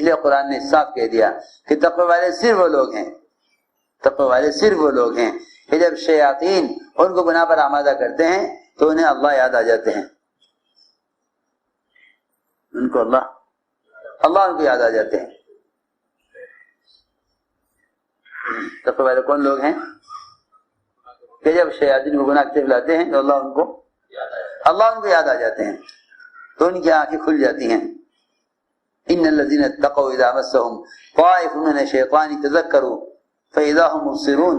اس لیے قرآن نے صاف کہہ دیا کہ تقوی والے صرف وہ لوگ ہیں، تقوی والے صرف وہ لوگ ہیں کہ جب شیاطین ان کو گناہ پر آمادہ کرتے ہیں تو انہیں اللہ یاد آ جاتے ہیں، ان کو اللہ ان کو یاد آ جاتے ہیں۔ تقوی والے کون لوگ ہیں کہ جب شیاطین کو گناہ کی طرف لاتے ہیں تو اللہ ان کو یاد آ جاتے ہیں، تو ان کی آنکھیں کھل جاتی ہیں۔ ان الذين اتقوا اذا مسهم طائف من الشيطان تذكروا فاذا هم مبصرون،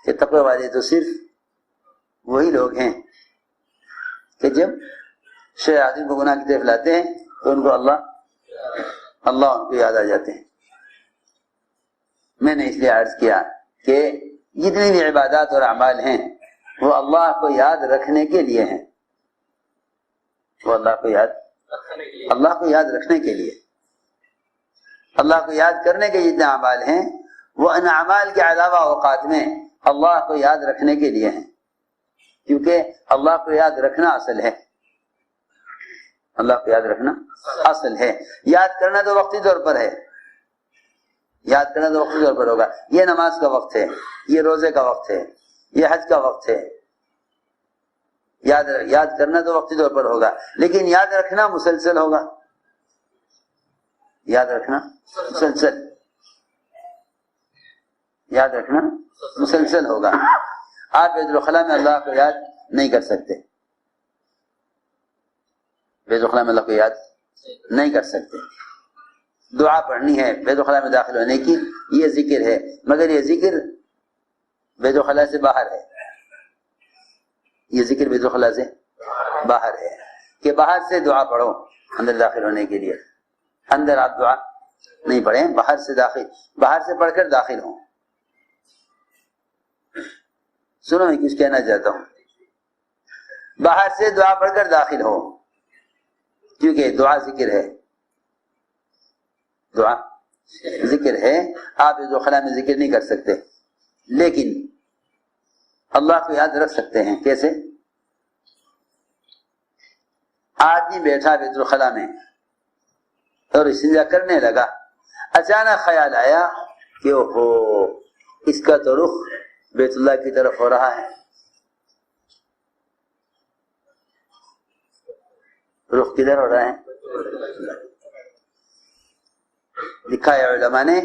کہ تقوی والے تو صرف وہی لوگ ہیں کہ جب شیاطین کو گناہ کی طرف لاتے ہیں تو ان کو اللہ ان کو یاد آ جاتے ہیں۔ میں نے اس لیے عرض کیا کہ جتنی بھی عبادات اور اعمال ہیں وہ اللہ کو یاد رکھنے کے لیے ہیں، وہ اللہ کو یاد رکھنے کے لیے، اللہ کو یاد کرنے کے جتنے اعمال ہیں وہ ان اعمال کے علاوہ اوقات میں اللہ کو یاد رکھنے کے لیے ہیں، کیونکہ اللہ کو یاد رکھنا اصل ہے، اللہ کو یاد رکھنا اصل ہے۔ یاد کرنا تو وقتی طور پر ہے، یاد کرنا تو وقتی طور پر ہوگا، یہ نماز کا وقت ہے، یہ روزے کا وقت ہے، یہ حج کا وقت ہے، یاد کرنا تو وقتی طور پر ہوگا، لیکن یاد رکھنا مسلسل ہوگا، یاد رکھنا مسلسل ہوگا۔ آپ بیت الخلاء میں اللہ کو یاد نہیں کر سکتے، بیت الخلاء میں اللہ کو یاد نہیں کر سکتے۔ دعا پڑھنی ہے بیت الخلاء میں داخل ہونے کی، یہ ذکر ہے، مگر یہ ذکر بیت الخلاء سے باہر ہے، یہ ذکر بیت الخلاء سے باہر ہے، کہ باہر سے دعا پڑھو اندر داخل ہونے کے لیے، اندر آپ دعا نہیں پڑھیں، باہر سے پڑھ کر داخل ہوں۔ سنو میں کچھ کہنا چاہتا ہوں، باہر سے دعا پڑھ کر داخل ہو، کیونکہ دعا ذکر ہے، دعا ذکر ہے۔ آپ بیت الخلاء میں ذکر نہیں کر سکتے، لیکن اللہ کو یاد رکھ سکتے ہیں۔ کیسے؟ آدمی بیٹھا بیت الخلاء میں اور استنجا کرنے لگا، اچانک خیال آیا کہ اوہو اس کا تو رخ بیت اللہ کی طرف ہو رہا ہے، رخ کدھر ہو رہا ہے؟ لکھا ہے علماء نے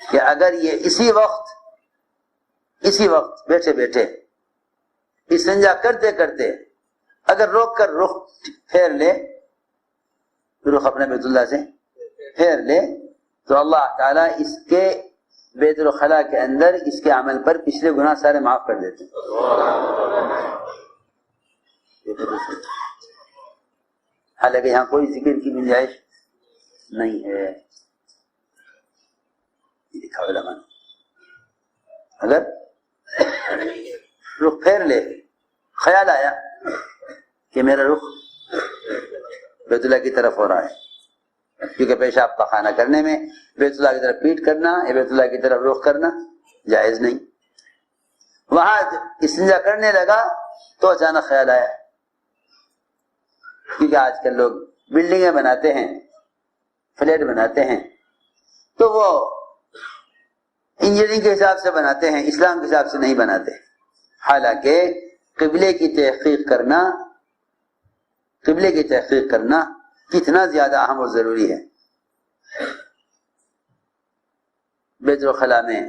کہ اگر یہ اسی وقت بیٹھے بیٹھے استنجا کرتے کرتے اگر روک کر رخ پھیر لے، رخ اپنے بیت اللہ سے پھیر لے، تو اللہ تعالیٰ اس کے بیت الخلاء کے اندر اس کے عمل پر پچھلے گناہ سارے معاف کر دیتے ہیں۔ حالانکہ یہاں کوئی ذکر کی گنجائش نہیں ہے، لکھا علماء نے۔ اگر رخ پھیر لے، خیال آیا کہ میرا رخ بیت اللہ کی طرف ہو رہا ہے، کیونکہ پیشاب پخانہ کرنے میں بیت اللہ کی طرف پیٹ کرنا یا بیت اللہ کی طرف رخ کرنا جائز نہیں۔ وہاں استنجا کرنے لگا تو اچانک خیال آیا، کیونکہ آج کل لوگ بلڈنگیں بناتے ہیں، فلیٹ بناتے ہیں، تو وہ انجینئرنگ کے حساب سے بناتے ہیں، اسلام کے حساب سے نہیں بناتے۔ حالانکہ قبلے کی تحقیق کرنا کتنا زیادہ اہم اور ضروری ہے۔ بیت الخلاء میں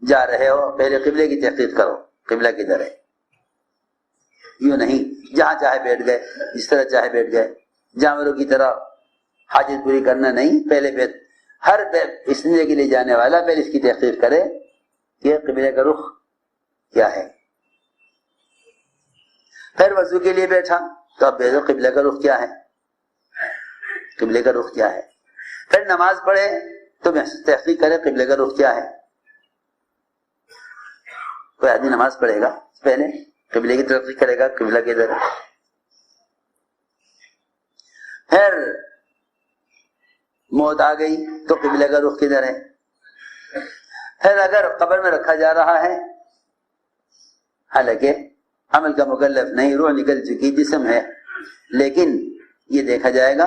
جا رہے ہو، پہلے قبلے کی تحقیق کرو، قبلہ کدھر ہے، یوں نہیں جہاں چاہے بیٹھ گئے، جس طرح چاہے بیٹھ گئے، جانوروں کی طرح حاجت پوری کرنا نہیں۔ پہلے ہر استنجے کے لیے جانے والا پہلے اس کی تحقیق کرے کہ قبلے کا رخ کیا ہے۔ پھر وضو کے لیے بیٹھا تو اب دیکھو قبلے کا رخ کیا ہے، قبلے کا رخ کیا ہے۔ پھر نماز پڑھے تو تحقیق کرے قبلے کا رخ کیا ہے۔ کوئی آدمی نماز پڑھے گا پہلے قبلے کی تحقیق کرے گا، قبلہ کدھر ہے۔ پھر موت آ گئی تو قبلے کا رخ کدھر ہے۔ پھر اگر قبر میں رکھا جا رہا ہے، حالانکہ عمل کا مکلف نہیں، روح نکل چکی، جسم ہے، لیکن یہ دیکھا جائے گا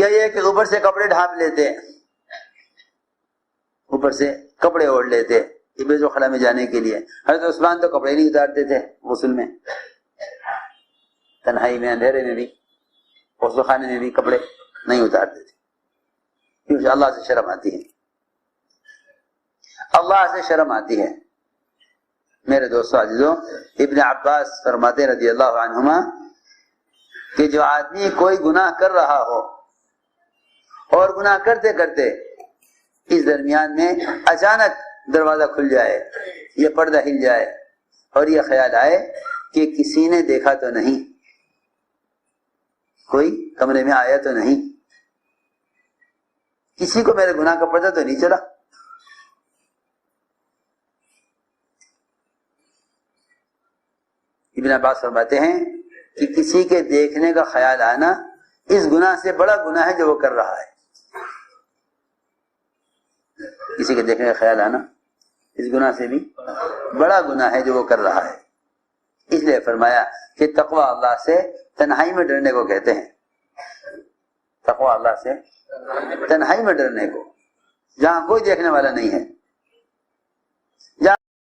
یا یہ کہ اوپر سے کپڑے ڈھانپ لیتے، اوپر سے کپڑے اوڑھ لیتے بیت الخلا میں جانے کے لیے. حضرت عثمان تو کپڑے نہیں اتارتے تھے غسل میں، تنہائی میں اندھیرے میں بھی غسل خانے میں بھی کپڑے نہیں اتارتے تھے، کیونکہ اللہ سے شرم آتی ہے، اللہ سے شرم آتی ہے. میرے دوستو عزیزو، ابن عباس فرماتے رضی اللہ عنہما کہ جو آدمی کوئی گناہ کر رہا ہو اور گناہ کرتے کرتے اس درمیان میں اچانک دروازہ کھل جائے یا پردہ ہل جائے اور یہ خیال آئے کہ کسی نے دیکھا تو نہیں، کوئی کمرے میں آیا تو نہیں، کسی کو میرے گناہ کا پتہ تو نہیں چلا، ابن عباس فرماتے ہیں کہ کسی کے دیکھنے کا خیال آنا اس گناہ سے بڑا گناہ ہے جو وہ کر رہا ہے. کسی کے دیکھنے کا خیال آنا اس گناہ سے بھی بڑا گناہ ہے جو وہ کر رہا ہے. اس لیے فرمایا کہ تقوی اللہ سے تنہائی میں ڈرنے کو کہتے ہیں، تقوی اللہ سے تنہائی میں ڈرنے کو، جہاں کوئی دیکھنے والا نہیں ہے.